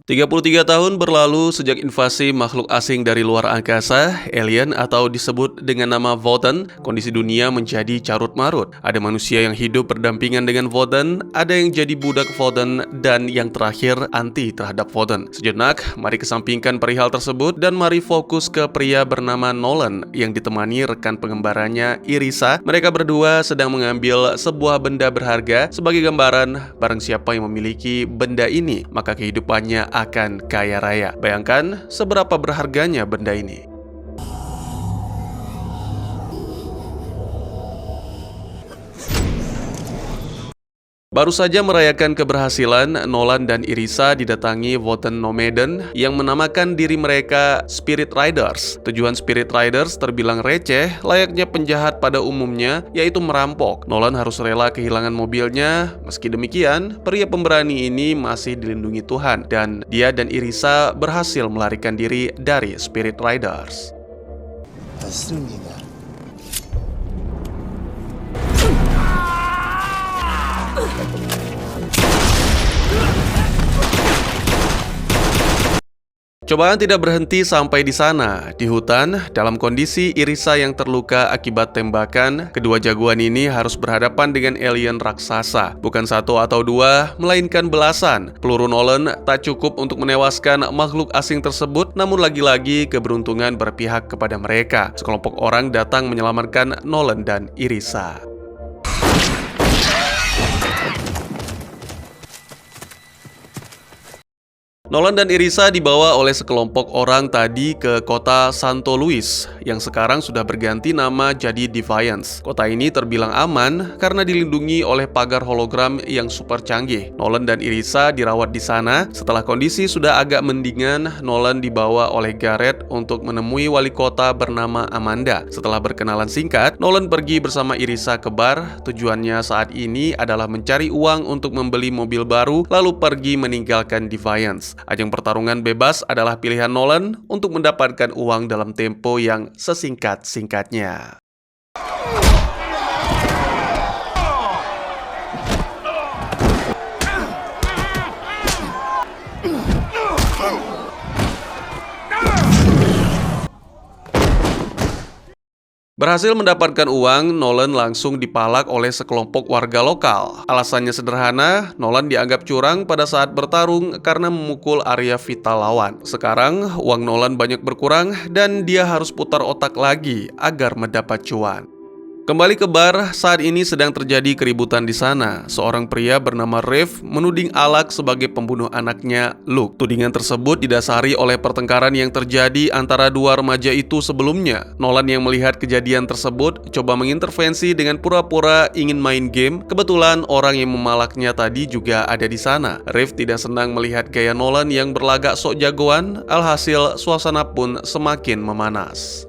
33 tahun berlalu sejak invasi makhluk asing dari luar angkasa, alien atau disebut dengan nama Votann, kondisi dunia menjadi carut-marut. Ada manusia yang hidup berdampingan dengan Votann, ada yang jadi budak Votann, dan yang terakhir anti terhadap Votann. Sejenak, mari kesampingkan perihal tersebut dan mari fokus ke pria bernama Nolan yang ditemani rekan pengembaranya Irisa. Mereka berdua sedang mengambil sebuah benda berharga sebagai gambaran barang siapa yang memiliki benda ini, maka kehidupannya akan kaya raya. Bayangkan seberapa berharganya benda ini. Baru saja merayakan keberhasilan, Nolan dan Irisa didatangi Votann Nomaden yang menamakan diri mereka Spirit Riders. Tujuan Spirit Riders terbilang receh, layaknya penjahat pada umumnya, yaitu merampok. Nolan harus rela kehilangan mobilnya. Meski demikian, pria pemberani ini masih dilindungi Tuhan, dan dia dan Irisa berhasil melarikan diri dari Spirit Riders. Cobaan tidak berhenti sampai di sana. Di hutan, dalam kondisi Irisa yang terluka akibat tembakan, kedua jagoan ini harus berhadapan dengan alien raksasa. Bukan satu atau dua, melainkan belasan. Peluru Nolan tak cukup untuk menewaskan makhluk asing tersebut, namun lagi-lagi keberuntungan berpihak kepada mereka. Sekelompok orang datang menyelamatkan Nolan dan Irisa. Nolan dan Irisa dibawa oleh sekelompok orang tadi ke kota Santo Luis yang sekarang sudah berganti nama jadi Defiance. Kota ini terbilang aman karena dilindungi oleh pagar hologram yang super canggih. Nolan dan Irisa dirawat di sana. Setelah kondisi sudah agak mendingan, Nolan dibawa oleh Garrett untuk menemui wali kota bernama Amanda. Setelah berkenalan singkat, Nolan pergi bersama Irisa ke bar. Tujuannya saat ini adalah mencari uang untuk membeli mobil baru, lalu pergi meninggalkan Defiance. Ajang pertarungan bebas adalah pilihan Nolan untuk mendapatkan uang dalam tempo yang sesingkat-singkatnya. Berhasil mendapatkan uang, Nolan langsung dipalak oleh sekelompok warga lokal. Alasannya sederhana, Nolan dianggap curang pada saat bertarung karena memukul area vital lawan. Sekarang, uang Nolan banyak berkurang dan dia harus putar otak lagi agar mendapat cuan. Kembali ke bar, saat ini sedang terjadi keributan di sana. Seorang pria bernama Rev menuding Alak sebagai pembunuh anaknya, Luke. Tudingan tersebut didasari oleh pertengkaran yang terjadi antara dua remaja itu sebelumnya. Nolan yang melihat kejadian tersebut coba mengintervensi dengan pura-pura ingin main game. Kebetulan orang yang memalaknya tadi juga ada di sana. Rev tidak senang melihat gaya Nolan yang berlagak sok jagoan, alhasil suasana pun semakin memanas.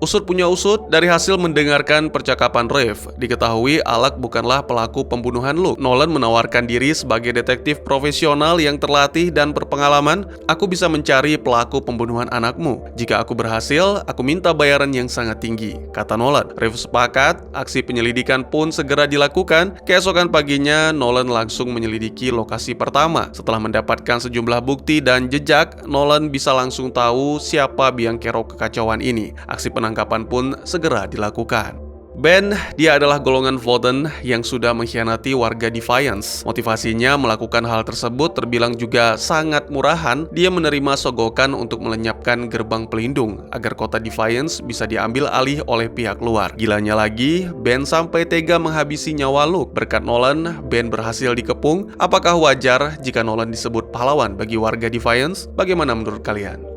Usut punya usut, dari hasil mendengarkan percakapan Rev, diketahui Alak bukanlah pelaku pembunuhan Luke. Nolan menawarkan diri sebagai detektif profesional yang terlatih dan berpengalaman. Aku bisa mencari pelaku pembunuhan anakmu. Jika aku berhasil, aku minta bayaran yang sangat tinggi, kata Nolan. Rev sepakat, aksi penyelidikan pun segera dilakukan. Keesokan paginya, Nolan langsung menyelidiki lokasi pertama. Setelah mendapatkan sejumlah bukti dan jejak, Nolan bisa langsung tahu siapa biang kerok kekacauan ini. Aksi penangkapan pun segera dilakukan. Ben, dia adalah golongan Votann yang sudah mengkhianati warga Defiance. Motivasinya melakukan hal tersebut terbilang juga sangat murahan. Dia menerima sogokan untuk melenyapkan gerbang pelindung agar kota Defiance bisa diambil alih oleh pihak luar. Gilanya lagi, Ben sampai tega menghabisi nyawa Luke. Berkat Nolan, Ben berhasil dikepung. Apakah wajar jika Nolan disebut pahlawan bagi warga Defiance? Bagaimana menurut kalian?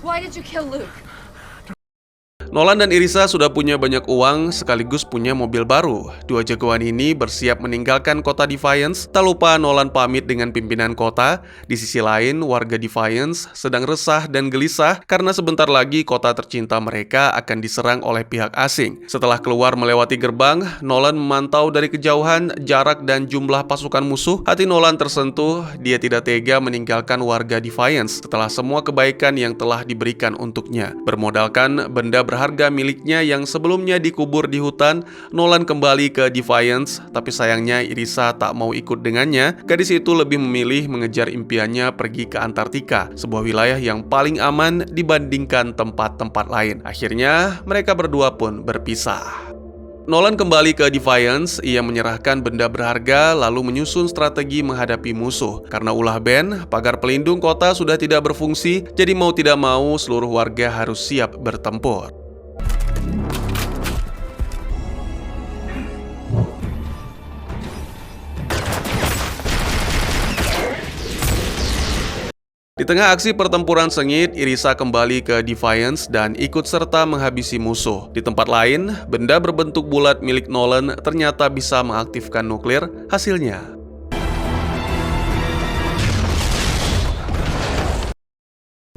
Why did you kill Luke? Nolan dan Irisa sudah punya banyak uang sekaligus punya mobil baru. Dua jagoan ini bersiap meninggalkan kota Defiance. Tak lupa Nolan pamit dengan pimpinan kota. Di sisi lain, warga Defiance sedang resah dan gelisah karena sebentar lagi kota tercinta mereka akan diserang oleh pihak asing. Setelah keluar melewati gerbang, Nolan memantau dari kejauhan jarak dan jumlah pasukan musuh. Hati Nolan tersentuh. Dia tidak tega meninggalkan warga Defiance setelah semua kebaikan yang telah diberikan untuknya. Bermodalkan benda berharga miliknya yang sebelumnya dikubur di hutan, Nolan kembali ke Defiance, tapi sayangnya Irisa tak mau ikut dengannya. Gadis itu lebih memilih mengejar impiannya pergi ke Antartika, sebuah wilayah yang paling aman dibandingkan tempat-tempat lain. Akhirnya, mereka berdua pun berpisah. Nolan kembali ke Defiance, ia menyerahkan benda berharga lalu menyusun strategi menghadapi musuh. Karena ulah Ben, pagar pelindung kota sudah tidak berfungsi, jadi mau tidak mau seluruh warga harus siap bertempur. Di tengah aksi pertempuran sengit, Irisa kembali ke Defiance dan ikut serta menghabisi musuh. Di tempat lain, benda berbentuk bulat milik Nolan ternyata bisa mengaktifkan nuklir. Hasilnya,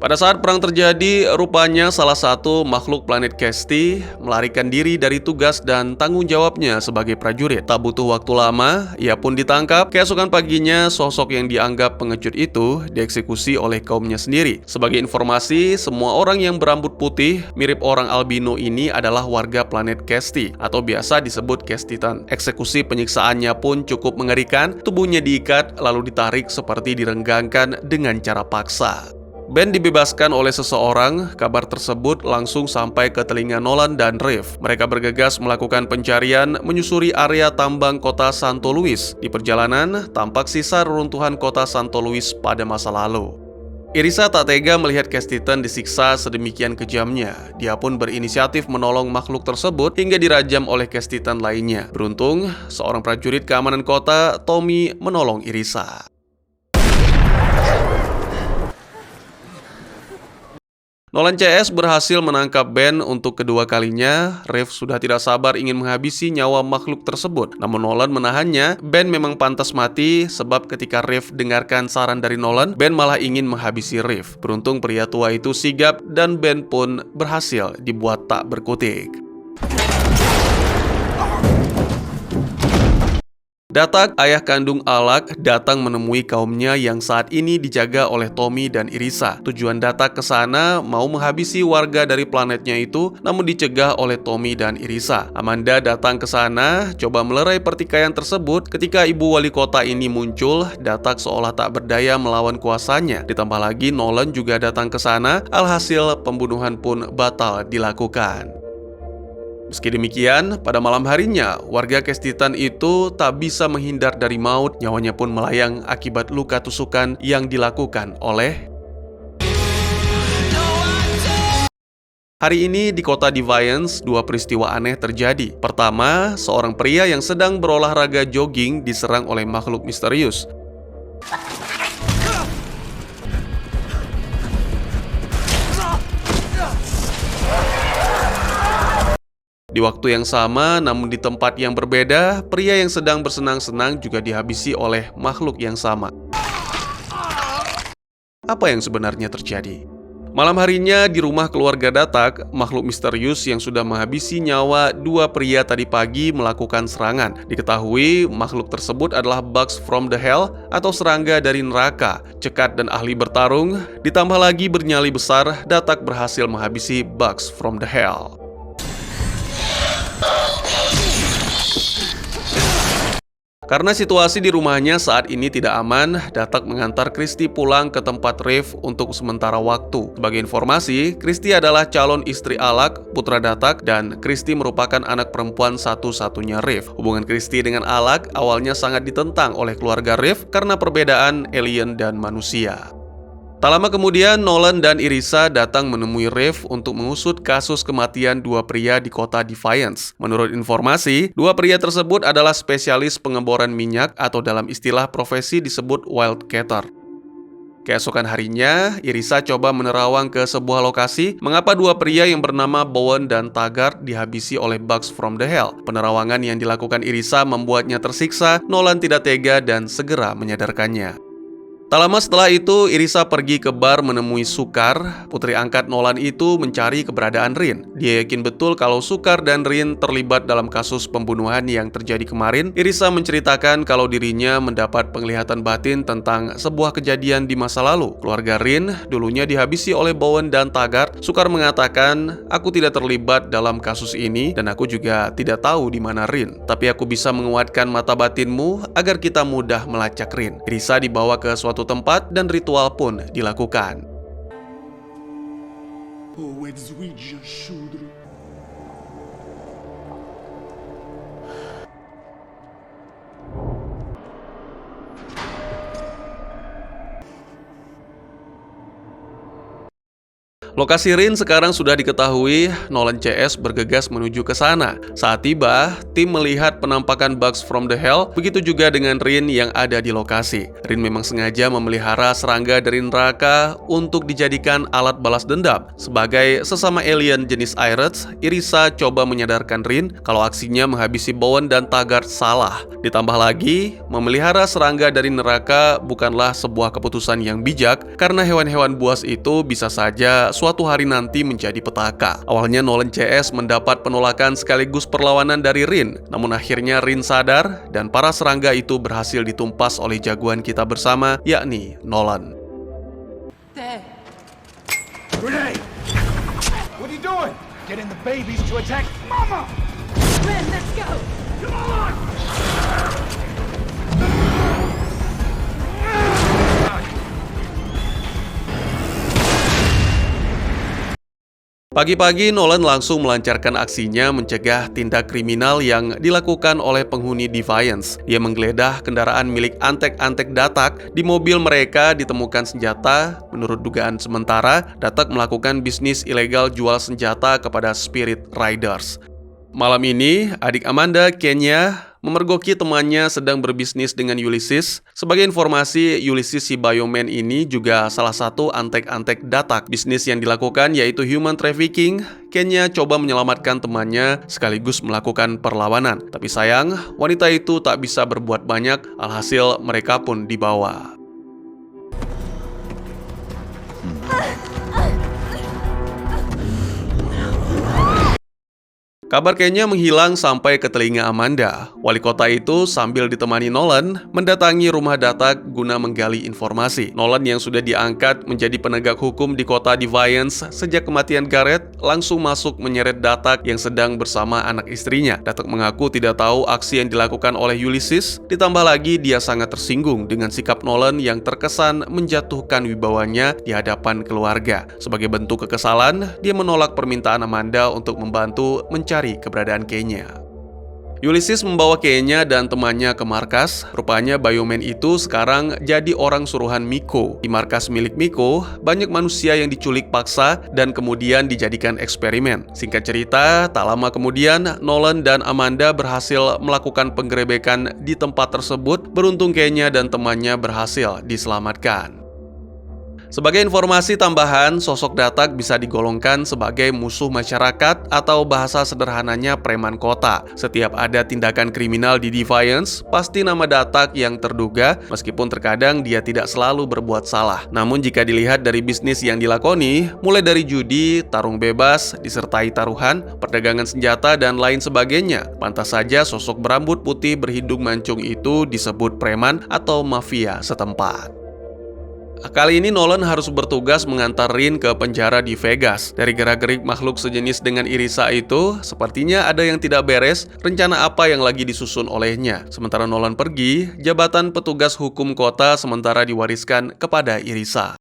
pada saat perang terjadi, rupanya salah satu makhluk planet Casti melarikan diri dari tugas dan tanggung jawabnya sebagai prajurit. Tak butuh waktu lama, ia pun ditangkap. Keesokan paginya, sosok yang dianggap pengecut itu dieksekusi oleh kaumnya sendiri. Sebagai informasi, semua orang yang berambut putih mirip orang albino ini adalah warga planet Casti atau biasa disebut Castitan. Eksekusi penyiksaannya pun cukup mengerikan. Tubuhnya diikat lalu ditarik seperti direnggangkan dengan cara paksa. Ben dibebaskan oleh seseorang. Kabar tersebut langsung sampai ke telinga Nolan dan Reeve. Mereka bergegas melakukan pencarian menyusuri area tambang kota Santo Luis. Di perjalanan, tampak sisa reruntuhan kota Santo Luis pada masa lalu. Irisa tak tega melihat Castitan disiksa sedemikian kejamnya. Dia pun berinisiatif menolong makhluk tersebut hingga dirajam oleh Castitan lainnya. Beruntung, seorang prajurit keamanan kota, Tommy, menolong Irisa. Nolan CS berhasil menangkap Ben untuk kedua kalinya. Reeve sudah tidak sabar ingin menghabisi nyawa makhluk tersebut. Namun Nolan menahannya. Ben memang pantas mati, sebab ketika Reeve dengarkan saran dari Nolan, Ben malah ingin menghabisi Reeve. Beruntung pria tua itu sigap dan Ben pun berhasil dibuat tak berkutik. Datak, ayah kandung Alak, datang menemui kaumnya yang saat ini dijaga oleh Tommy dan Irisa. Tujuan Datak ke sana mau menghabisi warga dari planetnya itu, namun dicegah oleh Tommy dan Irisa. Amanda datang ke sana, coba melerai pertikaian tersebut. Ketika ibu wali kota ini muncul, Datak seolah tak berdaya melawan kuasanya. Ditambah lagi Nolan juga datang ke sana, alhasil pembunuhan pun batal dilakukan. Meski demikian, pada malam harinya, warga Castitan itu tak bisa menghindar dari maut, nyawanya pun melayang akibat luka tusukan yang dilakukan oleh... Hari ini di kota Defiance, dua peristiwa aneh terjadi. Pertama, seorang pria yang sedang berolahraga jogging diserang oleh makhluk misterius. Di waktu yang sama, namun di tempat yang berbeda, pria yang sedang bersenang-senang juga dihabisi oleh makhluk yang sama. Apa yang sebenarnya terjadi? Malam harinya di rumah keluarga Datak, makhluk misterius yang sudah menghabisi nyawa dua pria tadi pagi melakukan serangan. Diketahui makhluk tersebut adalah Bugs from the Hell atau serangga dari neraka. Cekat dan ahli bertarung, ditambah lagi bernyali besar, Datak berhasil menghabisi Bugs from the Hell. Karena situasi di rumahnya saat ini tidak aman, Datak mengantar Christy pulang ke tempat Reeve untuk sementara waktu. Sebagai informasi, Christy adalah calon istri Alak, putra Datak, dan Christy merupakan anak perempuan satu-satunya Reeve. Hubungan Christy dengan Alak awalnya sangat ditentang oleh keluarga Reeve karena perbedaan alien dan manusia. Tak lama kemudian, Nolan dan Irisa datang menemui Reeve untuk mengusut kasus kematian dua pria di kota Defiance. Menurut informasi, dua pria tersebut adalah spesialis pengeboran minyak atau dalam istilah profesi disebut wildcatter. Keesokan harinya, Irisa coba menerawang ke sebuah lokasi mengapa dua pria yang bernama Bowen dan Taggart dihabisi oleh bugs from the hell. Penerawangan yang dilakukan Irisa membuatnya tersiksa. Nolan tidak tega dan segera menyadarkannya. Tak lama setelah itu, Irisa pergi ke bar menemui Sukar. Putri angkat Nolan itu mencari keberadaan Rin. Dia yakin betul kalau Sukar dan Rin terlibat dalam kasus pembunuhan yang terjadi kemarin. Irisa menceritakan kalau dirinya mendapat penglihatan batin tentang sebuah kejadian di masa lalu. Keluarga Rin dulunya dihabisi oleh Bowen dan Taggart. Sukar mengatakan, "Aku tidak terlibat dalam kasus ini dan aku juga tidak tahu di mana Rin. Tapi aku bisa menguatkan mata batinmu agar kita mudah melacak Rin." Irisa dibawa ke suatu tempat dan ritual pun dilakukan. Lokasi Rin sekarang sudah diketahui. Nolan CS bergegas menuju ke sana. Saat tiba, tim melihat penampakan bugs from the hell, begitu juga dengan Rin yang ada di lokasi. Rin memang sengaja memelihara serangga dari neraka untuk dijadikan alat balas dendam. Sebagai sesama alien jenis Irets, Irisa coba menyadarkan Rin kalau aksinya menghabisi Bowen dan Taggart salah. Ditambah lagi, memelihara serangga dari neraka bukanlah sebuah keputusan yang bijak karena hewan-hewan buas itu bisa saja suatu hari nanti menjadi petaka. Awalnya Nolan CS mendapat penolakan sekaligus perlawanan dari Rin, namun akhirnya Rin sadar dan para serangga itu berhasil ditumpas oleh jagoan kita bersama, yakni Nolan. Renee! What are you doing? Getting the babies to attack Mama! Ren, let's go! Come on! Pagi-pagi, Nolan langsung melancarkan aksinya mencegah tindak kriminal yang dilakukan oleh penghuni Defiance. Dia menggeledah kendaraan milik antek-antek Datak. Di mobil mereka ditemukan senjata. Menurut dugaan sementara, Datak melakukan bisnis ilegal jual senjata kepada Spirit Riders. Malam ini, adik Amanda, Kenya, memergoki temannya sedang berbisnis dengan Ulysses. Sebagai informasi, Ulysses si Bioman ini juga salah satu antek-antek Datak. Bisnis yang dilakukan yaitu human trafficking. Kenya coba menyelamatkan temannya sekaligus melakukan perlawanan. Tapi sayang, wanita itu tak bisa berbuat banyak, alhasil mereka pun dibawa. Kabar Kenya menghilang sampai ke telinga Amanda. Wali kota itu sambil ditemani Nolan mendatangi rumah Datak guna menggali informasi. Nolan yang sudah diangkat menjadi penegak hukum di kota Defiance sejak kematian Garrett langsung masuk menyeret Datak yang sedang bersama anak istrinya. Datak mengaku tidak tahu aksi yang dilakukan oleh Ulysses. Ditambah lagi dia sangat tersinggung dengan sikap Nolan yang terkesan menjatuhkan wibawanya di hadapan keluarga. Sebagai bentuk kekesalan, dia menolak permintaan Amanda untuk membantu mencari keberadaan Kenya. Ulysses membawa Kenya dan temannya ke markas. Rupanya Bioman itu sekarang jadi orang suruhan Miko. Di markas milik Miko, banyak manusia yang diculik paksa dan kemudian dijadikan eksperimen. Singkat cerita, tak lama kemudian Nolan dan Amanda berhasil melakukan penggerebekan di tempat tersebut. Beruntung Kenya dan temannya berhasil diselamatkan. Sebagai informasi tambahan, sosok Datak bisa digolongkan sebagai musuh masyarakat atau bahasa sederhananya preman kota. Setiap ada tindakan kriminal di Defiance, pasti nama Datak yang terduga, meskipun terkadang dia tidak selalu berbuat salah. Namun jika dilihat dari bisnis yang dilakoni, mulai dari judi, tarung bebas, disertai taruhan, perdagangan senjata, dan lain sebagainya, pantas saja sosok berambut putih berhidung mancung itu disebut preman atau mafia setempat. Kali ini Nolan harus bertugas mengantar Rin ke penjara di Vegas. Dari gerak-gerik makhluk sejenis dengan Irisa itu, sepertinya ada yang tidak beres rencana apa yang lagi disusun olehnya. Sementara Nolan pergi, jabatan petugas hukum kota sementara diwariskan kepada Irisa.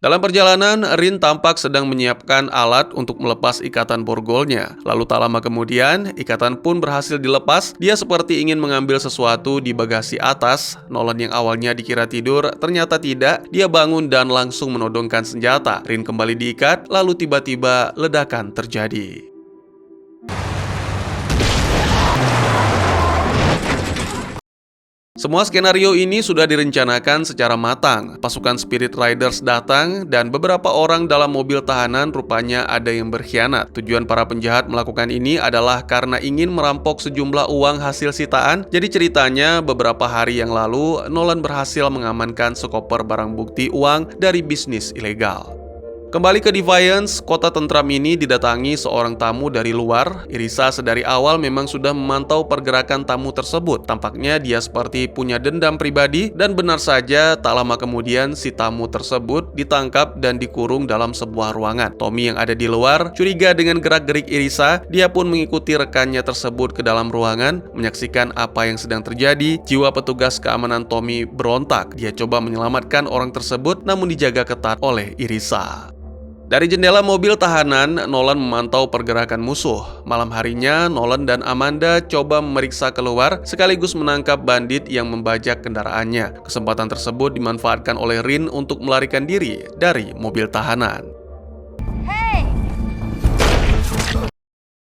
Dalam perjalanan, Rin tampak sedang menyiapkan alat untuk melepas ikatan borgolnya. Lalu tak lama kemudian, ikatan pun berhasil dilepas. Dia seperti ingin mengambil sesuatu di bagasi atas. Nolan yang awalnya dikira tidur, ternyata tidak. Dia bangun dan langsung menodongkan senjata. Rin kembali diikat, lalu tiba-tiba ledakan terjadi. Semua skenario ini sudah direncanakan secara matang. Pasukan Spirit Riders datang dan beberapa orang dalam mobil tahanan rupanya ada yang berkhianat. Tujuan para penjahat melakukan ini adalah karena ingin merampok sejumlah uang hasil sitaan. Jadi ceritanya beberapa hari yang lalu Nolan berhasil mengamankan sekoper barang bukti uang dari bisnis ilegal. Kembali ke Defiance, kota tentram ini didatangi seorang tamu dari luar. Irisa sedari awal memang sudah memantau pergerakan tamu tersebut. Tampaknya dia seperti punya dendam pribadi dan benar saja tak lama kemudian si tamu tersebut ditangkap dan dikurung dalam sebuah ruangan. Tommy yang ada di luar curiga dengan gerak-gerik Irisa. Dia pun mengikuti rekannya tersebut ke dalam ruangan, menyaksikan apa yang sedang terjadi. Jiwa petugas keamanan Tommy berontak. Dia coba menyelamatkan orang tersebut namun dijaga ketat oleh Irisa. Dari jendela mobil tahanan, Nolan memantau pergerakan musuh. Malam harinya, Nolan dan Amanda coba memeriksa keluar sekaligus menangkap bandit yang membajak kendaraannya. Kesempatan tersebut dimanfaatkan oleh Rin untuk melarikan diri dari mobil tahanan.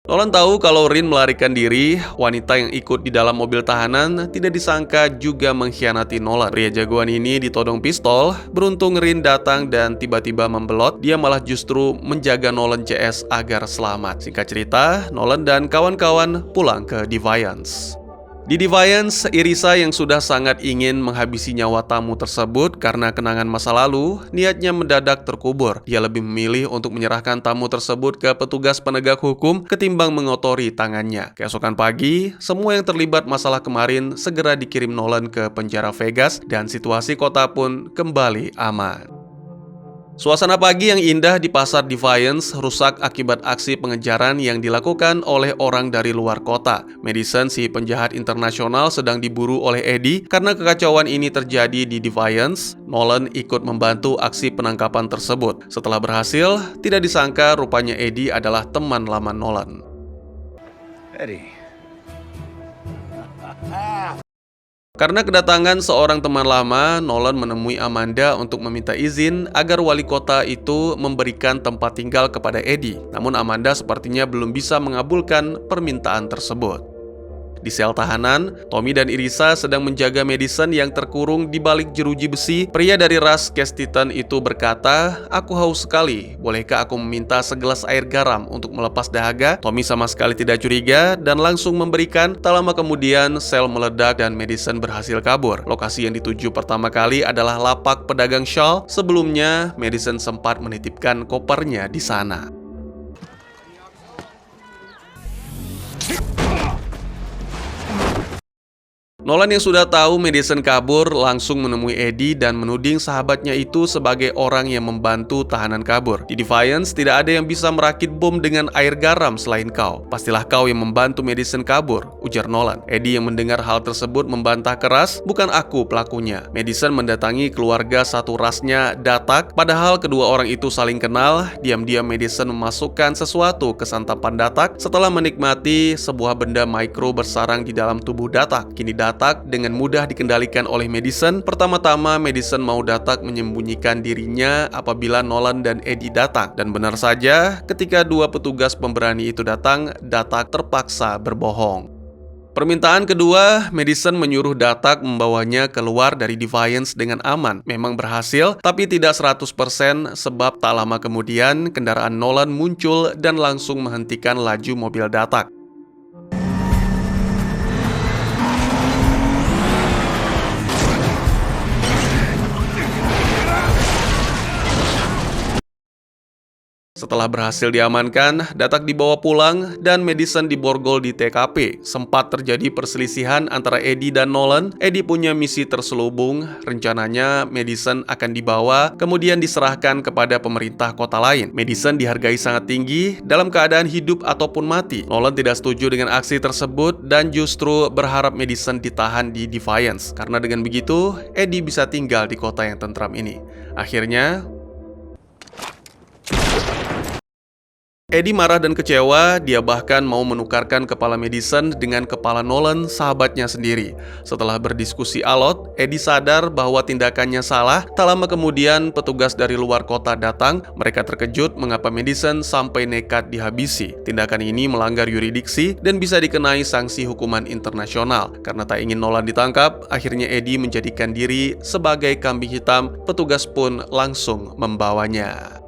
Nolan tahu kalau Rin melarikan diri. Wanita yang ikut di dalam mobil tahanan tidak disangka juga mengkhianati Nolan. Pria jagoan ini ditodong pistol. Beruntung Rin datang dan tiba-tiba membelot. Dia malah justru menjaga Nolan CS agar selamat. Singkat cerita, Nolan dan kawan-kawan pulang ke Defiance. Di Defiance, Irisa yang sudah sangat ingin menghabisi nyawa tamu tersebut karena kenangan masa lalu, niatnya mendadak terkubur. Dia lebih memilih untuk menyerahkan tamu tersebut ke petugas penegak hukum ketimbang mengotori tangannya. Keesokan pagi, semua yang terlibat masalah kemarin segera dikirim Nolan ke penjara Vegas dan situasi kota pun kembali aman. Suasana pagi yang indah di pasar Defiance rusak akibat aksi pengejaran yang dilakukan oleh orang dari luar kota. Madison, si penjahat internasional, sedang diburu oleh Eddie. Karena kekacauan ini terjadi di Defiance, Nolan ikut membantu aksi penangkapan tersebut. Setelah berhasil, tidak disangka rupanya Eddie adalah teman lama Nolan. Eddie. Karena kedatangan seorang teman lama, Nolan menemui Amanda untuk meminta izin agar wali kota itu memberikan tempat tinggal kepada Eddie. Namun Amanda sepertinya belum bisa mengabulkan permintaan tersebut. Di sel tahanan, Tommy dan Irisa sedang menjaga Madison yang terkurung di balik jeruji besi. Pria dari ras Kestiton itu berkata, "Aku haus sekali, bolehkah aku meminta segelas air garam untuk melepas dahaga?" Tommy sama sekali tidak curiga dan langsung memberikan. Tak lama kemudian, sel meledak dan Madison berhasil kabur. Lokasi yang dituju pertama kali adalah lapak pedagang shawl. Sebelumnya, Madison sempat menitipkan kopernya di sana. Nolan yang sudah tahu Madison kabur langsung menemui Eddie dan menuding sahabatnya itu sebagai orang yang membantu tahanan kabur. Di Defiance tidak ada yang bisa merakit bom dengan air garam selain kau. Pastilah kau yang membantu Madison kabur, ujar Nolan. Eddie yang mendengar hal tersebut membantah keras, "Bukan aku pelakunya." Madison mendatangi keluarga satu rasnya, Datak. Padahal kedua orang itu saling kenal. Diam-diam Madison memasukkan sesuatu ke santapan Datak. Setelah menikmati, sebuah benda mikro bersarang di dalam tubuh Datak. Kini Datak dengan mudah dikendalikan oleh Madison. Pertama-tama Madison mau Datak menyembunyikan dirinya apabila Nolan dan Eddie datang. Dan benar saja, ketika dua petugas pemberani itu datang, Datak terpaksa berbohong. Permintaan kedua, Madison menyuruh Datak membawanya keluar dari Defiance dengan aman. Memang berhasil, tapi tidak 100% sebab tak lama kemudian kendaraan Nolan muncul dan langsung menghentikan laju mobil Datak. Setelah berhasil diamankan, Datak dibawa pulang dan Madison diborgol di TKP. Sempat terjadi perselisihan antara Eddie dan Nolan. Eddie punya misi terselubung. Rencananya Madison akan dibawa kemudian diserahkan kepada pemerintah kota lain. Madison dihargai sangat tinggi dalam keadaan hidup ataupun mati. Nolan tidak setuju dengan aksi tersebut dan justru berharap Madison ditahan di Defiance. Karena dengan begitu, Eddie bisa tinggal di kota yang tentram ini. Akhirnya Eddie marah dan kecewa, dia bahkan mau menukarkan kepala Madison dengan kepala Nolan, sahabatnya sendiri. Setelah berdiskusi alot, Eddie sadar bahwa tindakannya salah. Tak lama kemudian, petugas dari luar kota datang. Mereka terkejut mengapa Madison sampai nekat dihabisi. Tindakan ini melanggar yurisdiksi dan bisa dikenai sanksi hukuman internasional. Karena tak ingin Nolan ditangkap, akhirnya Eddie menjadikan diri sebagai kambing hitam. Petugas pun langsung membawanya.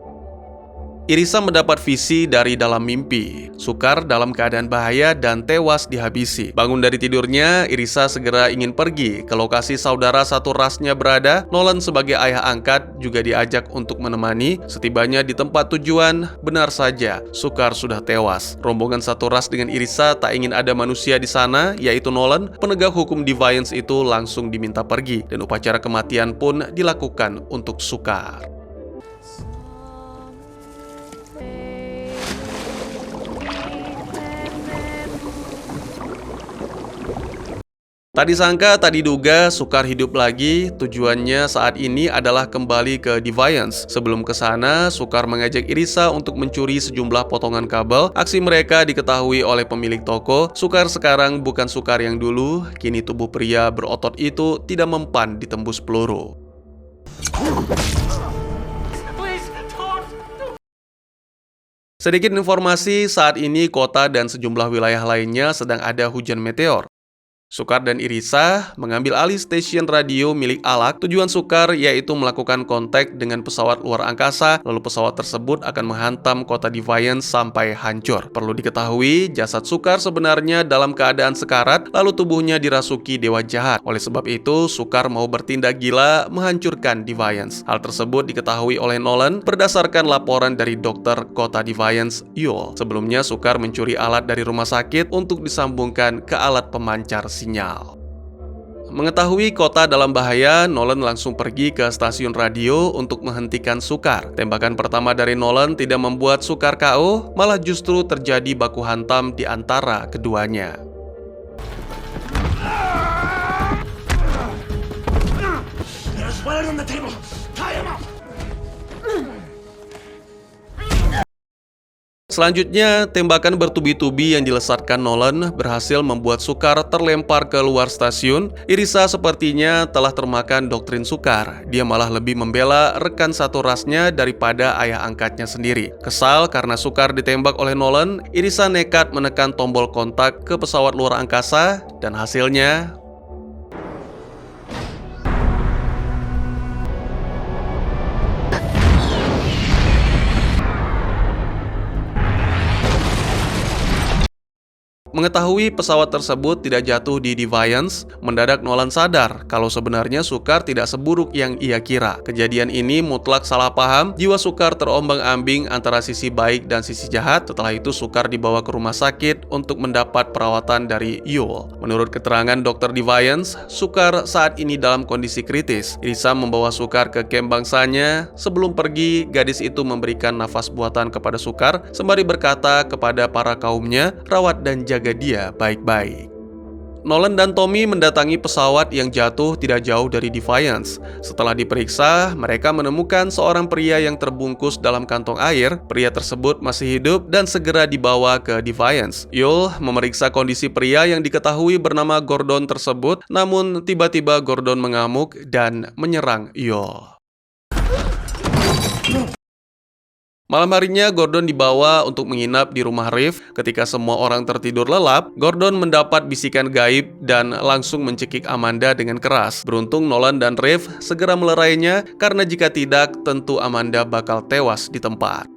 Irisa mendapat visi dari dalam mimpi. Sukar dalam keadaan bahaya dan tewas dihabisi. Bangun dari tidurnya, Irisa segera ingin pergi ke lokasi saudara satu rasnya berada. Nolan sebagai ayah angkat juga diajak untuk menemani. Setibanya di tempat tujuan, benar saja, Sukar sudah tewas. Rombongan satu ras dengan Irisa tak ingin ada manusia di sana, yaitu Nolan. Penegak hukum Defiance itu langsung diminta pergi, dan upacara kematian pun dilakukan untuk Sukar. Tak disangka, tak diduga, Sukar hidup lagi. Tujuannya saat ini adalah kembali ke Defiance. Sebelum ke sana, Sukar mengajak Irisa untuk mencuri sejumlah potongan kabel. Aksi mereka diketahui oleh pemilik toko. Sukar sekarang bukan Sukar yang dulu. Kini tubuh pria berotot itu tidak mempan ditembus peluru. Sedikit informasi, saat ini kota dan sejumlah wilayah lainnya sedang ada hujan meteor. Sukar dan Irisa mengambil alih stasiun radio milik Alak. Tujuan Sukar yaitu melakukan kontak dengan pesawat luar angkasa, lalu pesawat tersebut akan menghantam kota Defiance sampai hancur. Perlu diketahui, jasad Sukar sebenarnya dalam keadaan sekarat, lalu tubuhnya dirasuki dewa jahat. Oleh sebab itu, Sukar mau bertindak gila menghancurkan Defiance. Hal tersebut diketahui oleh Nolan berdasarkan laporan dari dokter kota Defiance, Yul. Sebelumnya, Sukar mencuri alat dari rumah sakit untuk disambungkan ke alat pemancar sinyal. Mengetahui kota dalam bahaya, Nolan langsung pergi ke stasiun radio untuk menghentikan Sukar. Tembakan pertama dari Nolan tidak membuat Sukar KO, malah justru terjadi baku hantam di antara keduanya. There's blood on the table. Tie him up. Selanjutnya, tembakan bertubi-tubi yang dilesatkan Nolan berhasil membuat Sukar terlempar ke luar stasiun. Irisa sepertinya telah termakan doktrin Sukar. Dia malah lebih membela rekan satu rasnya daripada ayah angkatnya sendiri. Kesal karena Sukar ditembak oleh Nolan, Irisa nekat menekan tombol kontak ke pesawat luar angkasa, dan hasilnya mengetahui pesawat tersebut tidak jatuh di Defiance, mendadak Nolan sadar kalau sebenarnya Sukar tidak seburuk yang ia kira. Kejadian ini mutlak salah paham, jiwa Sukar terombang-ambing antara sisi baik dan sisi jahat. Setelah itu Sukar dibawa ke rumah sakit untuk mendapat perawatan dari Yul. Menurut keterangan dokter Defiance, Sukar saat ini dalam kondisi kritis. Irisa membawa Sukar ke kamp bangsanya. Sebelum pergi, gadis itu memberikan nafas buatan kepada Sukar, sembari berkata kepada para kaumnya, rawat dan jaga dia baik-baik. Nolan dan Tommy mendatangi pesawat yang jatuh tidak jauh dari Defiance. Setelah diperiksa, mereka menemukan seorang pria yang terbungkus dalam kantong air. Pria tersebut masih hidup dan segera dibawa ke Defiance. Yul memeriksa kondisi pria yang diketahui bernama Gordon tersebut, namun tiba-tiba Gordon mengamuk dan menyerang Yul. Malam harinya, Gordon dibawa untuk menginap di rumah Reeve. Ketika semua orang tertidur lelap, Gordon mendapat bisikan gaib dan langsung mencekik Amanda dengan keras. Beruntung Nolan dan Reeve segera melerainya, karena jika tidak, tentu Amanda bakal tewas di tempat.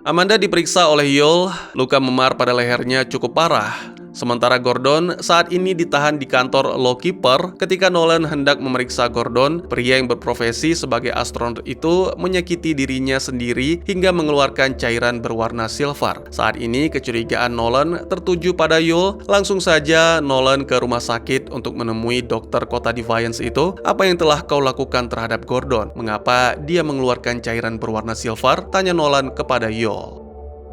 Amanda diperiksa oleh Yul. Luka memar pada lehernya cukup parah. Sementara Gordon saat ini ditahan di kantor Lawkeeper. Ketika Nolan hendak memeriksa Gordon, pria yang berprofesi sebagai astronot itu menyakiti dirinya sendiri hingga mengeluarkan cairan berwarna silver. Saat ini kecurigaan Nolan tertuju pada Yul. Langsung saja Nolan ke rumah sakit untuk menemui dokter kota Defiance itu. Apa yang telah kau lakukan terhadap Gordon? Mengapa dia mengeluarkan cairan berwarna silver? Tanya Nolan kepada Yul.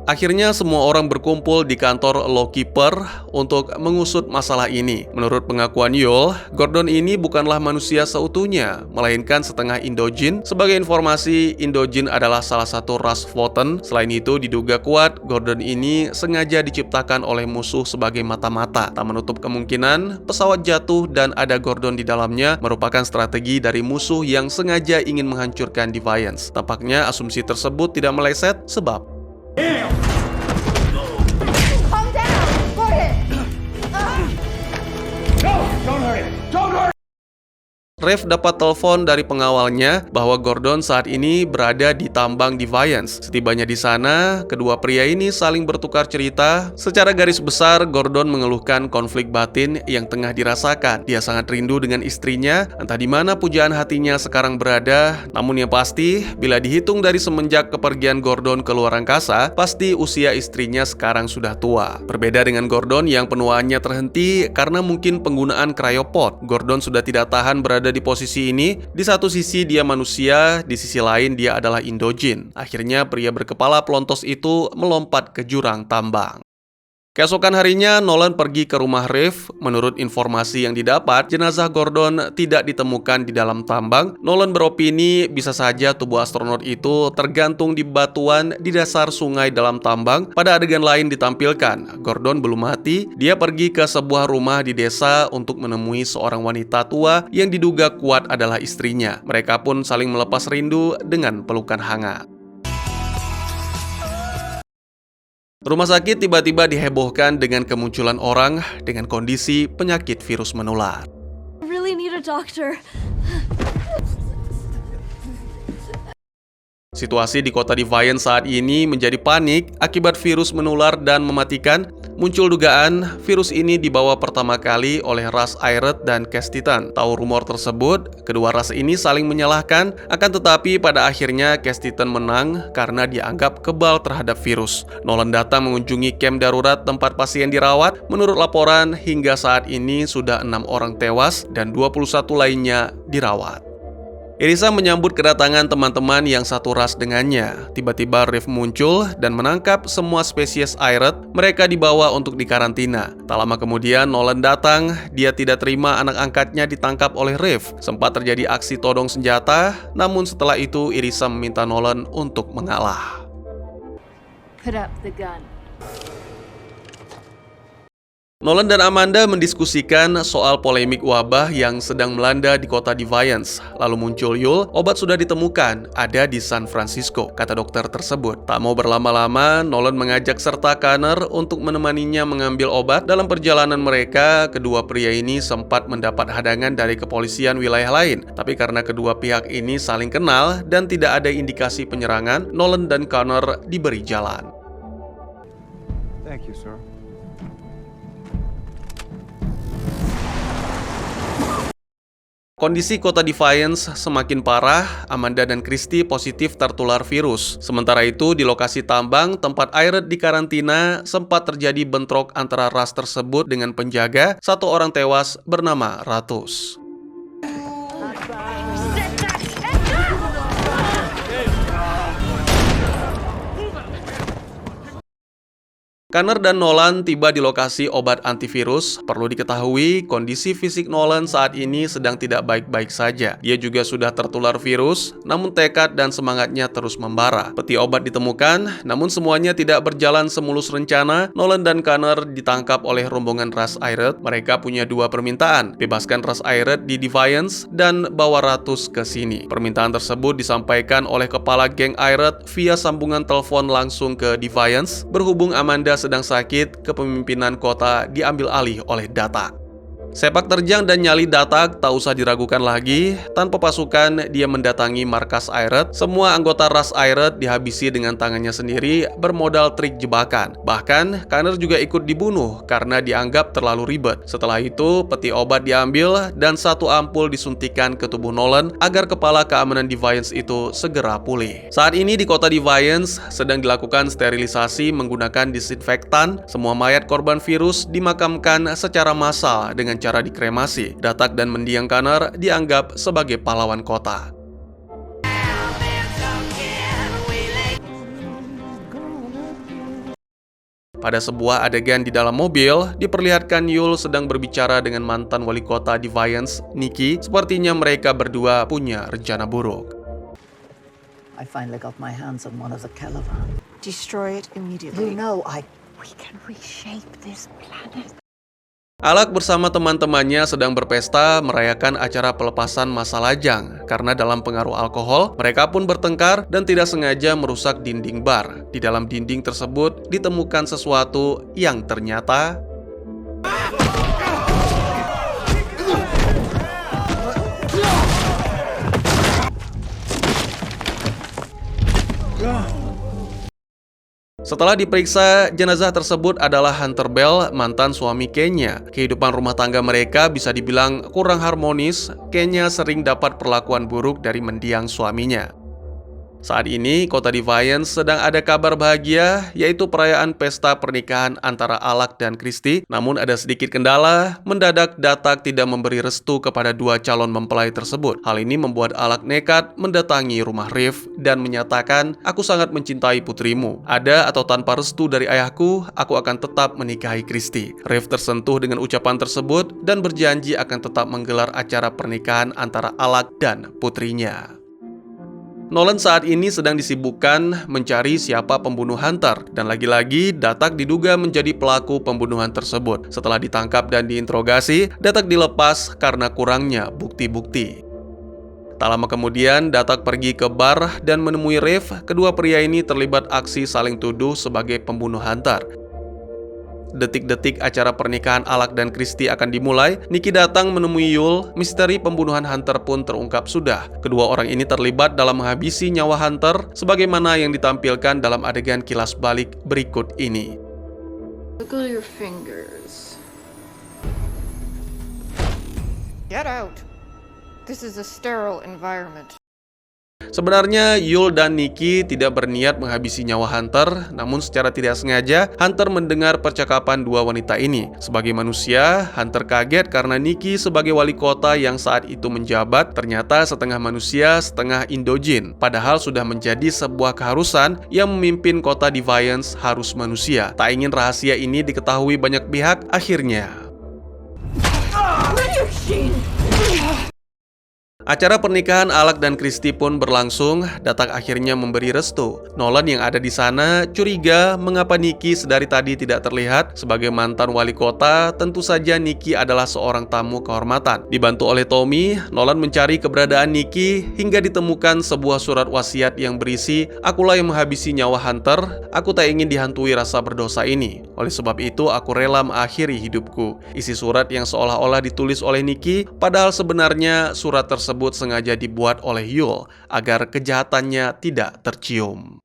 Akhirnya semua orang berkumpul di kantor Lawkeeper untuk mengusut masalah ini. Menurut pengakuan Yul, Gordon ini bukanlah manusia seutuhnya, melainkan setengah Indogen. Sebagai informasi, Indogen adalah salah satu ras Voten. Selain itu, diduga kuat Gordon ini sengaja diciptakan oleh musuh sebagai mata-mata. Tak menutup kemungkinan pesawat jatuh dan ada Gordon di dalamnya merupakan strategi dari musuh yang sengaja ingin menghancurkan Defiance. Tampaknya asumsi tersebut tidak meleset sebab Calm down! Gordon! No! Don't hurt him! Don't hurt him! Rev dapat telepon dari pengawalnya bahwa Gordon saat ini berada di tambang Defiance. Setibanya di sana, kedua pria ini saling bertukar cerita. Secara garis besar, Gordon mengeluhkan konflik batin yang tengah dirasakan. Dia sangat rindu dengan istrinya, entah di mana pujaan hatinya sekarang berada. Namun yang pasti, bila dihitung dari semenjak kepergian Gordon ke luar angkasa, pasti usia istrinya sekarang sudah tua. Berbeda dengan Gordon yang penuaannya terhenti karena mungkin penggunaan cryopod. Gordon sudah tidak tahan berada di posisi ini. Di satu sisi dia manusia, di sisi lain dia adalah Indogen. Akhirnya pria berkepala pelontos itu melompat ke jurang tambang. Keesokan harinya, Nolan pergi ke rumah Rev. Menurut informasi yang didapat, jenazah Gordon tidak ditemukan di dalam tambang. Nolan beropini bisa saja tubuh astronot itu tergantung di batuan di dasar sungai dalam tambang. Pada adegan lain ditampilkan, Gordon belum mati. Dia pergi ke sebuah rumah di desa untuk menemui seorang wanita tua yang diduga kuat adalah istrinya. Mereka pun saling melepas rindu dengan pelukan hangat. Rumah sakit tiba-tiba dihebohkan dengan kemunculan orang dengan kondisi penyakit virus menular. I really need a doctor. Situasi di kota Defiance saat ini menjadi panik akibat virus menular dan mematikan. Muncul dugaan virus ini dibawa pertama kali oleh ras Aerith dan Castitan. Tahu rumor tersebut, kedua ras ini saling menyalahkan. Akan tetapi pada akhirnya Castitan menang karena dianggap kebal terhadap virus. Nolan datang mengunjungi camp darurat tempat pasien dirawat. Menurut laporan, hingga saat ini sudah 6 orang tewas dan 21 lainnya dirawat. Irisa menyambut kedatangan teman-teman yang satu ras dengannya. Tiba-tiba Rev muncul dan menangkap semua spesies Aerith. Mereka dibawa untuk dikarantina. Tak lama kemudian Nolan datang. Dia tidak terima anak angkatnya ditangkap oleh Rev. Sempat terjadi aksi todong senjata. Namun setelah itu Irisa meminta Nolan untuk mengalah. Put up the gun. Nolan dan Amanda mendiskusikan soal polemik wabah yang sedang melanda di kota Defiance. Lalu muncul Yul, obat sudah ditemukan, ada di San Francisco, kata dokter tersebut. Tak mau berlama-lama, Nolan mengajak serta Connor untuk menemaninya mengambil obat. Dalam perjalanan mereka, kedua pria ini sempat mendapat hadangan dari kepolisian wilayah lain. Tapi karena kedua pihak ini saling kenal dan tidak ada indikasi penyerangan, Nolan dan Connor diberi jalan. Thank you, sir. Kondisi kota Defiance semakin parah. Amanda dan Christy positif tertular virus. Sementara itu, di lokasi tambang tempat Aerith dikarantina, sempat terjadi bentrok antara ras tersebut dengan penjaga. Satu orang tewas bernama Ratus. Connor dan Nolan tiba di lokasi obat antivirus. Perlu diketahui, kondisi fisik Nolan saat ini sedang tidak baik-baik saja. Dia juga sudah tertular virus, namun tekad dan semangatnya terus membara. Peti obat ditemukan, namun semuanya tidak berjalan semulus rencana. Nolan dan Connor ditangkap oleh rombongan ras Aerith. Mereka punya dua permintaan, bebaskan ras Aerith di Defiance dan bawa Ratus ke sini. Permintaan tersebut disampaikan oleh kepala geng Aerith via sambungan telepon langsung ke Defiance. Berhubung Amanda sedang sakit, kepemimpinan kota diambil alih oleh Datak. Sepak terjang dan nyali Datak tak usah diragukan lagi. Tanpa pasukan, dia mendatangi markas Aerith. Semua anggota ras Aerith dihabisi dengan tangannya sendiri bermodal trik jebakan. Bahkan, Connor juga ikut dibunuh karena dianggap terlalu ribet. Setelah itu, peti obat diambil dan satu ampul disuntikan ke tubuh Nolan agar kepala keamanan Defiance itu segera pulih. Saat ini di kota Defiance sedang dilakukan sterilisasi menggunakan disinfektan. Semua mayat korban virus dimakamkan secara massal dengan cara dikremasi. Datak dan mendiang Connor dianggap sebagai pahlawan kota. Pada sebuah adegan di dalam mobil, diperlihatkan Yul sedang berbicara dengan mantan wali kota Defiance, Nikki. Sepertinya mereka berdua punya rencana buruk. I finally got my hands on one of the Caliban. Destroy it immediately. You know, we can reshape this planet. Alak bersama teman-temannya sedang berpesta merayakan acara pelepasan masa lajang. Karena dalam pengaruh alkohol, mereka pun bertengkar dan tidak sengaja merusak dinding bar. Di dalam dinding tersebut ditemukan sesuatu yang ternyata setelah diperiksa, jenazah tersebut adalah Hunter Bell, mantan suami Kenya. Kehidupan rumah tangga mereka bisa dibilang kurang harmonis. Kenya sering dapat perlakuan buruk dari mendiang suaminya. Saat ini, kota Defiance sedang ada kabar bahagia, yaitu perayaan pesta pernikahan antara Alak dan Christy. Namun ada sedikit kendala, mendadak Datak tidak memberi restu kepada dua calon mempelai tersebut. Hal ini membuat Alak nekat mendatangi rumah Riff dan menyatakan, "Aku sangat mencintai putrimu. Ada atau tanpa restu dari ayahku, aku akan tetap menikahi Christy." Riff tersentuh dengan ucapan tersebut dan berjanji akan tetap menggelar acara pernikahan antara Alak dan putrinya. Nolan saat ini sedang disibukkan mencari siapa pembunuh Hunter, dan lagi-lagi Datak diduga menjadi pelaku pembunuhan tersebut. Setelah ditangkap dan diinterogasi, Datak dilepas karena kurangnya bukti-bukti. Tak lama kemudian, Datak pergi ke bar dan menemui Riff. Kedua pria ini terlibat aksi saling tuduh sebagai pembunuh Hunter. Detik-detik acara pernikahan Alak dan Christy akan dimulai, Nikki datang menemui Yul. Misteri pembunuhan Hunter pun terungkap sudah. Kedua orang ini terlibat dalam menghabisi nyawa Hunter, sebagaimana yang ditampilkan dalam adegan kilas balik berikut ini. Wiggle your fingers. Get out. This is a sterile environment. Sebenarnya Yul dan Nikki tidak berniat menghabisi nyawa Hunter, namun secara tidak sengaja Hunter mendengar percakapan dua wanita ini. Sebagai manusia, Hunter kaget karena Nikki sebagai wali kota yang saat itu menjabat ternyata setengah manusia, setengah Indojin. Padahal sudah menjadi sebuah keharusan yang memimpin kota Defiance harus manusia. Tak ingin rahasia ini diketahui banyak pihak, akhirnya acara pernikahan Alak dan Christy pun berlangsung. Datak akhirnya memberi restu. Nolan yang ada di sana curiga mengapa Nikki sedari tadi tidak terlihat. Sebagai mantan wali kota, tentu saja Nikki adalah seorang tamu kehormatan. Dibantu oleh Tommy, Nolan mencari keberadaan Nikki hingga ditemukan sebuah surat wasiat yang berisi, "Akulah yang menghabisi nyawa Hunter. Aku tak ingin dihantui rasa berdosa ini. Oleh sebab itu, aku rela mengakhiri hidupku." Isi surat yang seolah-olah ditulis oleh Nikki, padahal sebenarnya surat tersebut sengaja dibuat oleh Yul agar kejahatannya tidak tercium.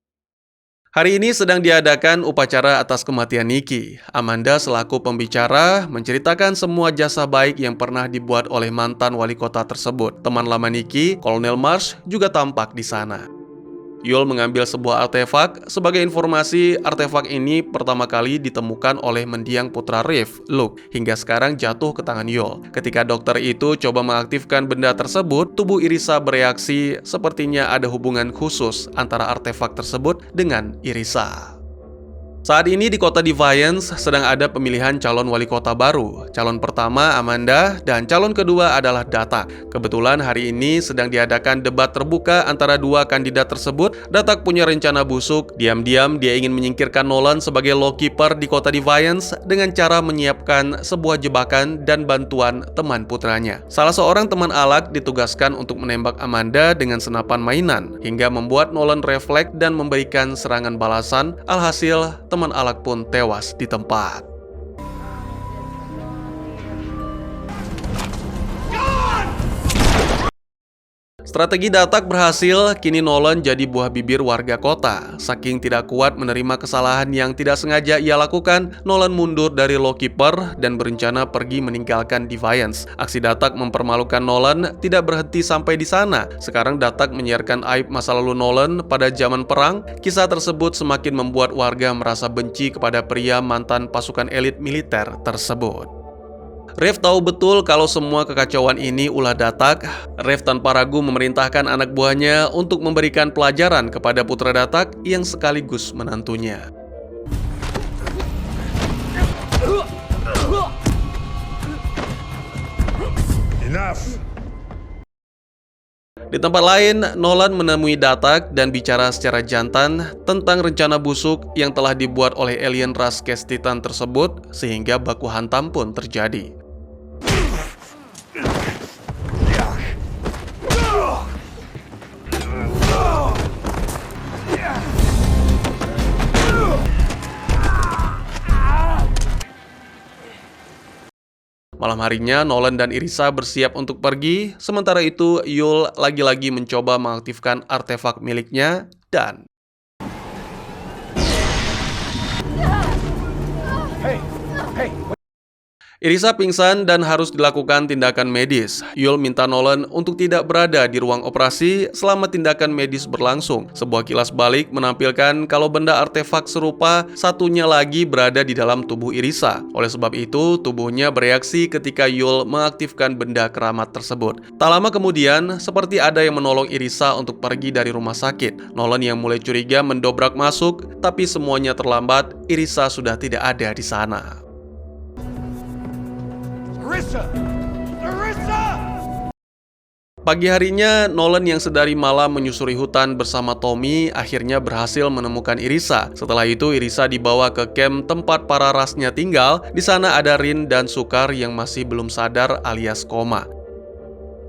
Hari ini sedang diadakan upacara atas kematian Nikki. Amanda selaku pembicara menceritakan semua jasa baik yang pernah dibuat oleh mantan wali kota tersebut. Teman lama Nikki, Colonel Marsh, juga tampak di sana. Yul mengambil sebuah artefak. Sebagai informasi, artefak ini pertama kali ditemukan oleh mendiang putra Riff, Luke, hingga sekarang jatuh ke tangan Yul. Ketika dokter itu coba mengaktifkan benda tersebut, tubuh Irisa bereaksi. Sepertinya ada hubungan khusus antara artefak tersebut dengan Irisa. Saat ini di kota Defiance sedang ada pemilihan calon wali kota baru. Calon pertama Amanda dan calon kedua adalah Datak. Kebetulan hari ini sedang diadakan debat terbuka antara dua kandidat tersebut. Datak punya rencana busuk. Diam-diam dia ingin menyingkirkan Nolan sebagai lawkeeper di kota Defiance dengan cara menyiapkan sebuah jebakan dan bantuan teman putranya. Salah seorang teman Alak ditugaskan untuk menembak Amanda dengan senapan mainan hingga membuat Nolan refleks dan memberikan serangan balasan. Alhasil teman Alak pun tewas di tempat. Strategi Datak berhasil, kini Nolan jadi buah bibir warga kota. Saking tidak kuat menerima kesalahan yang tidak sengaja ia lakukan, Nolan mundur dari lawkeeper dan berencana pergi meninggalkan Defiance. Aksi Datak mempermalukan Nolan tidak berhenti sampai di sana. Sekarang Datak menyiarkan aib masa lalu Nolan pada zaman perang. Kisah tersebut semakin membuat warga merasa benci kepada pria mantan pasukan elit militer tersebut. Riff tahu betul kalau semua kekacauan ini ulah Datak. Riff tanpa ragu memerintahkan anak buahnya untuk memberikan pelajaran kepada putra Datak yang sekaligus menantunya. Enough! Di tempat lain, Nolan menemui Datak dan bicara secara jantan tentang rencana busuk yang telah dibuat oleh alien ras Kes Titan tersebut, sehingga baku hantam pun terjadi. Malam harinya, Nolan dan Irisa bersiap untuk pergi, sementara itu Yul lagi-lagi mencoba mengaktifkan artefak miliknya dan... Hey! Irisa pingsan dan harus dilakukan tindakan medis. Yul minta Nolan untuk tidak berada di ruang operasi selama tindakan medis berlangsung. Sebuah kilas balik menampilkan kalau benda artefak serupa satunya lagi berada di dalam tubuh Irisa. Oleh sebab itu, tubuhnya bereaksi ketika Yul mengaktifkan benda keramat tersebut. Tak lama kemudian, seperti ada yang menolong Irisa untuk pergi dari rumah sakit. Nolan yang mulai curiga mendobrak masuk, tapi semuanya terlambat. Irisa sudah tidak ada di sana. Irisa! Pagi harinya, Nolan yang sedari malam menyusuri hutan bersama Tommy akhirnya berhasil menemukan Irisa. Setelah itu, Irisa dibawa ke camp tempat para rasnya tinggal. Di sana ada Rin dan Sukar yang masih belum sadar alias koma.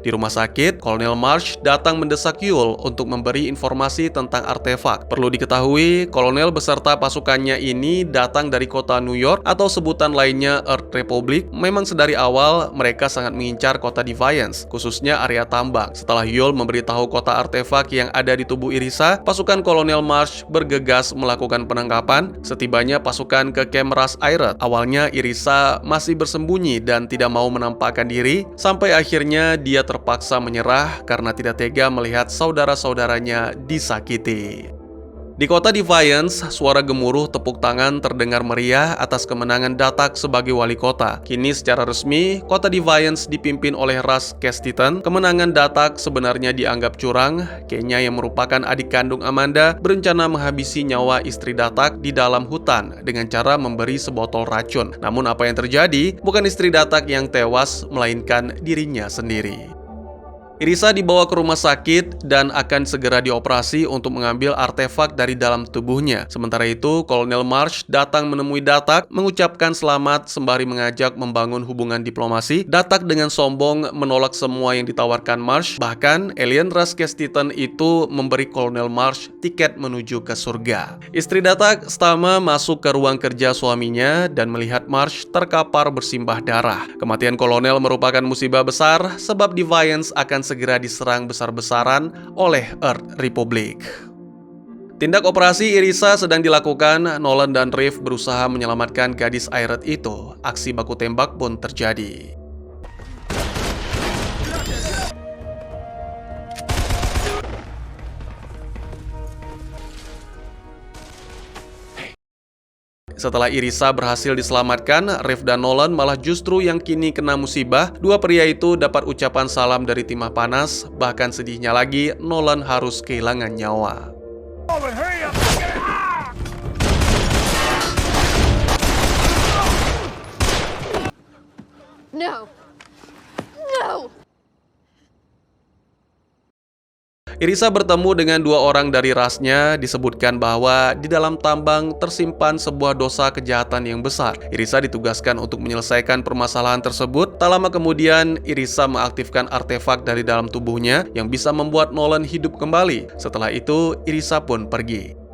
Di rumah sakit, Kolonel Marsh datang mendesak Yul untuk memberi informasi tentang artefak. Perlu diketahui, Kolonel beserta pasukannya ini datang dari kota New York atau sebutan lainnya Earth Republic. Memang sedari awal mereka sangat mengincar kota Defiance, khususnya area tambang. Setelah Yul memberitahu kota artefak yang ada di tubuh Irisa, pasukan Kolonel Marsh bergegas melakukan penangkapan. Setibanya pasukan ke camp ras Irith, awalnya Irisa masih bersembunyi dan tidak mau menampakkan diri, sampai akhirnya dia terpaksa menyerah karena tidak tega melihat saudara-saudaranya disakiti. Di kota Defiance, suara gemuruh tepuk tangan terdengar meriah atas kemenangan Datak sebagai wali kota. Kini secara resmi, kota Defiance dipimpin oleh ras Kes Titan. Kemenangan Datak sebenarnya dianggap curang. Kenya yang merupakan adik kandung Amanda berencana menghabisi nyawa istri Datak di dalam hutan dengan cara memberi sebotol racun. Namun apa yang terjadi? Bukan istri Datak yang tewas, melainkan dirinya sendiri. Irisa dibawa ke rumah sakit dan akan segera dioperasi untuk mengambil artefak dari dalam tubuhnya. Sementara itu, Kolonel Marsh datang menemui Datak, mengucapkan selamat sembari mengajak membangun hubungan diplomasi. Datak dengan sombong menolak semua yang ditawarkan Marsh. Bahkan, alien ras Kes Titan itu memberi Kolonel Marsh tiket menuju ke surga. Istri Datak, Stama, masuk ke ruang kerja suaminya dan melihat Marsh terkapar bersimbah darah. Kematian Kolonel merupakan musibah besar sebab Defiance akan segera diserang besar-besaran oleh Earth Republic. Tindak operasi Irisa sedang dilakukan. Nolan dan Reeve berusaha menyelamatkan gadis Irith itu. Aksi baku tembak pun terjadi. Setelah Irisa berhasil diselamatkan, Reeve dan Nolan malah justru yang kini kena musibah. Dua pria itu dapat ucapan salam dari timah panas. Bahkan sedihnya lagi, Nolan harus kehilangan nyawa. No! Irisa bertemu dengan dua orang dari rasnya. Disebutkan bahwa di dalam tambang tersimpan sebuah dosa kejahatan yang besar. Irisa ditugaskan untuk menyelesaikan permasalahan tersebut. Tak lama kemudian, Irisa mengaktifkan artefak dari dalam tubuhnya yang bisa membuat Nolan hidup kembali. Setelah itu, Irisa pun pergi.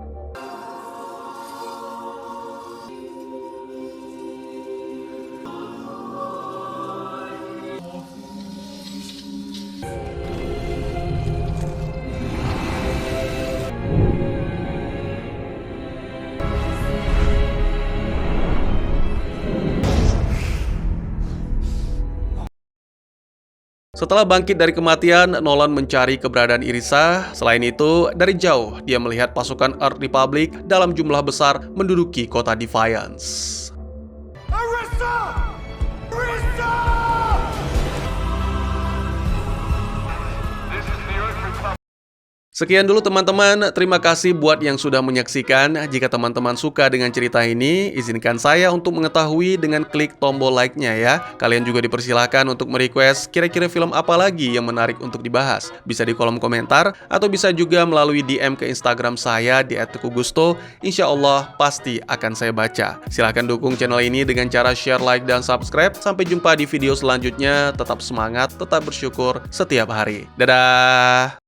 Setelah bangkit dari kematian, Nolan mencari keberadaan Irisa. Selain itu, dari jauh dia melihat pasukan Earth Republic dalam jumlah besar menduduki kota Defiance. Irisa! Irisa! Sekian dulu teman-teman, terima kasih buat yang sudah menyaksikan. Jika teman-teman suka dengan cerita ini, izinkan saya untuk mengetahui dengan klik tombol like-nya ya. Kalian juga dipersilahkan untuk merequest kira-kira film apa lagi yang menarik untuk dibahas. Bisa di kolom komentar, atau bisa juga melalui DM ke Instagram saya di @teguhgusto. Insya Allah pasti akan saya baca. Silahkan dukung channel ini dengan cara share, like, dan subscribe. Sampai jumpa di video selanjutnya. Tetap semangat, tetap bersyukur setiap hari. Dadah!